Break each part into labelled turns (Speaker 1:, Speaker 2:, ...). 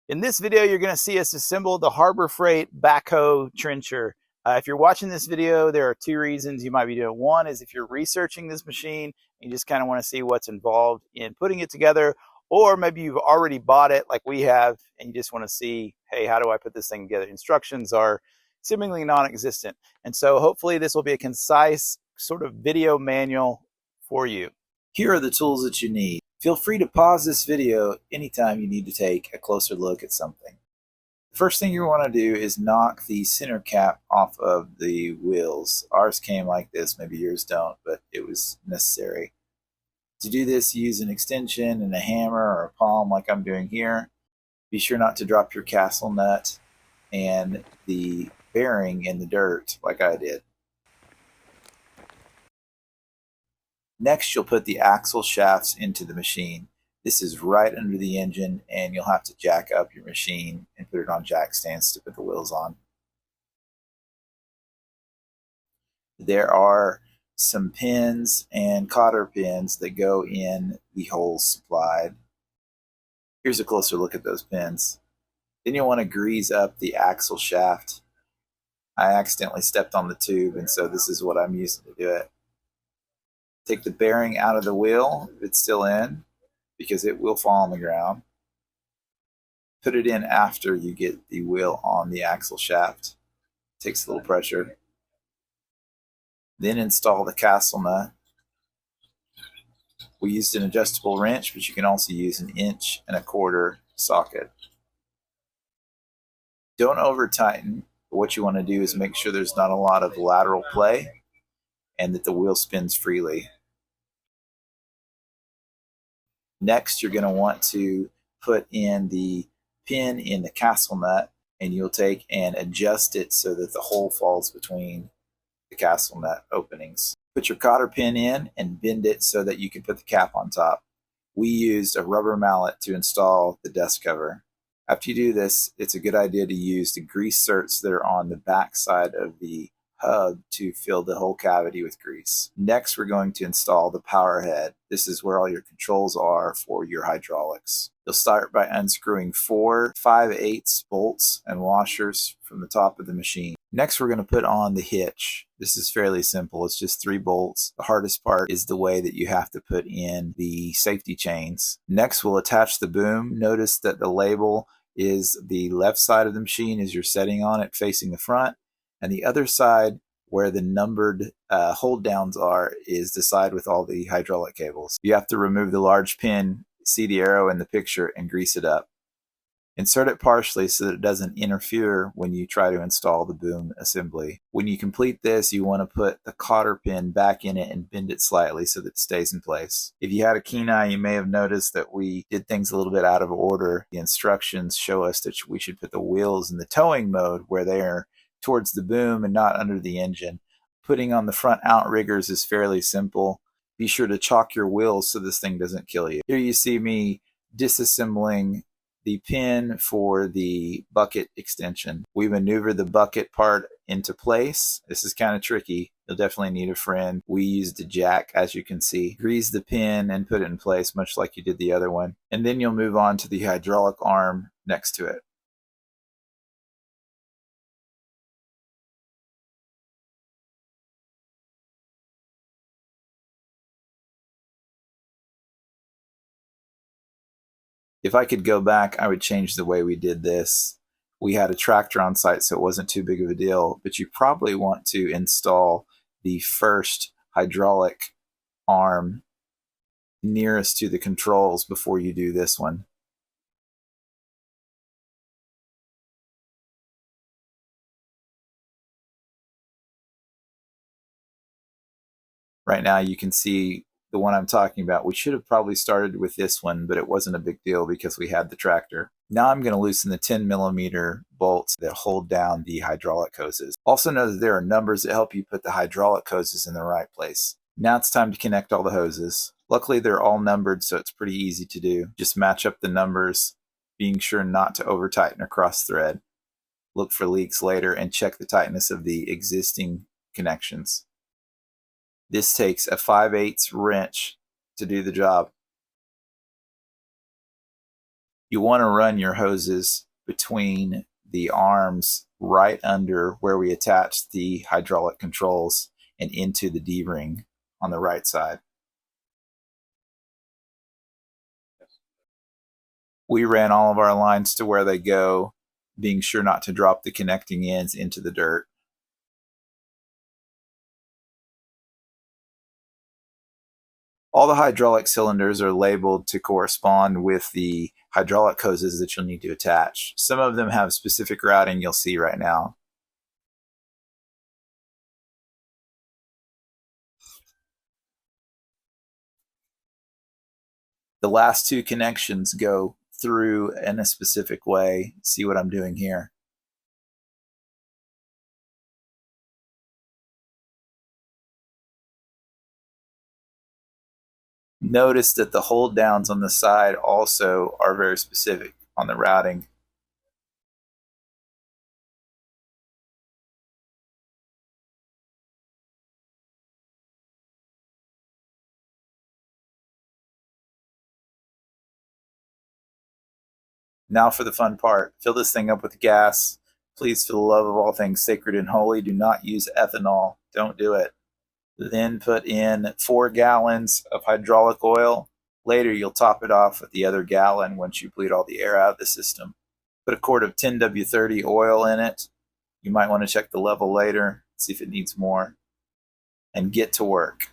Speaker 1: In this video, you're going to see us assemble the Harbor Freight backhoe trencher. If you're watching this video, there are two reasons you might be doing. One is if you're researching this machine, and you just kind of want to see what's involved in putting it together, or maybe you've already bought it like we have, and you just want to see, hey, how do I put this thing together? Instructions are seemingly non-existent. And so hopefully this will be a concise sort of video manual for you. Here are the tools that you need. Feel free to pause this video anytime you need to take a closer look at something. The first thing you want to do is knock the center cap off of the wheels. Ours came like this, maybe yours don't, but it was necessary. To do this, use an extension and a hammer or a palm like I'm doing here. Be sure not to drop your castle nut and the bearing in the dirt like I did. Next, you'll put the axle shafts into the machine. This is right under the engine, and you'll have to jack up your machine and put it on jack stands to put the wheels on. There are some pins and cotter pins that go in the holes supplied. Here's a closer look at those pins. Then you'll want to grease up the axle shaft. I accidentally stepped on the tube, and so this is what I'm using to do it. Take the bearing out of the wheel if it's still in, because it will fall on the ground. Put it in after you get the wheel on the axle shaft. Takes a little pressure. Then install the castle nut. We used an adjustable wrench, but you can also use an 1.25" socket. Don't over tighten. What you want to do is make sure there's not a lot of lateral play and that the wheel spins freely. Next, you're going to want to put in the pin in the castle nut, and you'll take and adjust it so that the hole falls between the castle nut openings. Put your cotter pin in and bend it so that you can put the cap on top. We used a rubber mallet to install the dust cover. After you do this, it's a good idea to use the grease certs that are on the back side of the hub to fill the whole cavity with grease. Next, we're going to install the power head. This is where all your controls are for your hydraulics. You'll start by unscrewing 4 5/8 bolts and washers from the top of the machine. Next, we're going to put on the hitch. This is fairly simple. It's just 3 bolts. The hardest part is the way that you have to put in the safety chains. Next, we'll attach the boom. Notice that the label is the left side of the machine as you're setting on it, facing the front. And the other side, where the numbered hold downs are, is the side with all the hydraulic cables. You have to remove the large pin, see the arrow in the picture, and grease it up. Insert it partially so that it doesn't interfere when you try to install the boom assembly. When you complete this, you want to put the cotter pin back in it and bend it slightly so that it stays in place. If you had a keen eye, you may have noticed that we did things a little bit out of order. The instructions show us that we should put the wheels in the towing mode where they are towards the boom and not under the engine. Putting on the front outriggers is fairly simple. Be sure to chalk your wheels so this thing doesn't kill you. Here you see me disassembling the pin for the bucket extension. We maneuver the bucket part into place. This is kind of tricky. You'll definitely need a friend. We used a jack, as you can see. Grease the pin and put it in place, much like you did the other one. And then you'll move on to the hydraulic arm next to it. If I could go back, I would change the way we did this. We had a tractor on site, so it wasn't too big of a deal, but you probably want to install the first hydraulic arm nearest to the controls before you do this one. Right now you can see the one I'm talking about. We should have probably started with this one, but it wasn't a big deal because we had the tractor. Now I'm going to loosen the 10mm bolts that hold down the hydraulic hoses. Also know that there are numbers that help you put the hydraulic hoses in the right place. Now it's time to connect all the hoses. Luckily they're all numbered, so it's pretty easy to do. Just match up the numbers, being sure not to over tighten or cross thread. Look for leaks later and check the tightness of the existing connections. This takes a 5/8 wrench to do the job. You want to run your hoses between the arms right under where we attach the hydraulic controls and into the D-ring on the right side. We ran all of our lines to where they go, being sure not to drop the connecting ends into the dirt. All the hydraulic cylinders are labeled to correspond with the hydraulic hoses that you'll need to attach. Some of them have specific routing you'll see right now. The last two connections go through in a specific way. See what I'm doing here? Notice that the hold downs on the side also are very specific on the routing. Now for the fun part. Fill this thing up with gas. Please, for the love of all things sacred and holy, do not use ethanol. Don't do it. Then put in 4 gallons of hydraulic oil. Later, you'll top it off with the other gallon once you bleed all the air out of the system. Put a quart of 10W30 oil in it. You might want to check the level later, see if it needs more, and get to work.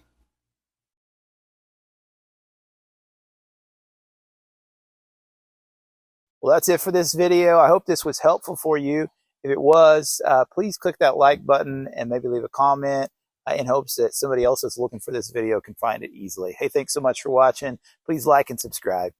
Speaker 1: Well, that's it for this video. I hope this was helpful for you. If it was, please click that like button and maybe leave a comment in hopes that somebody else that's looking for this video can find it easily. Hey, thanks so much for watching. Please like and subscribe.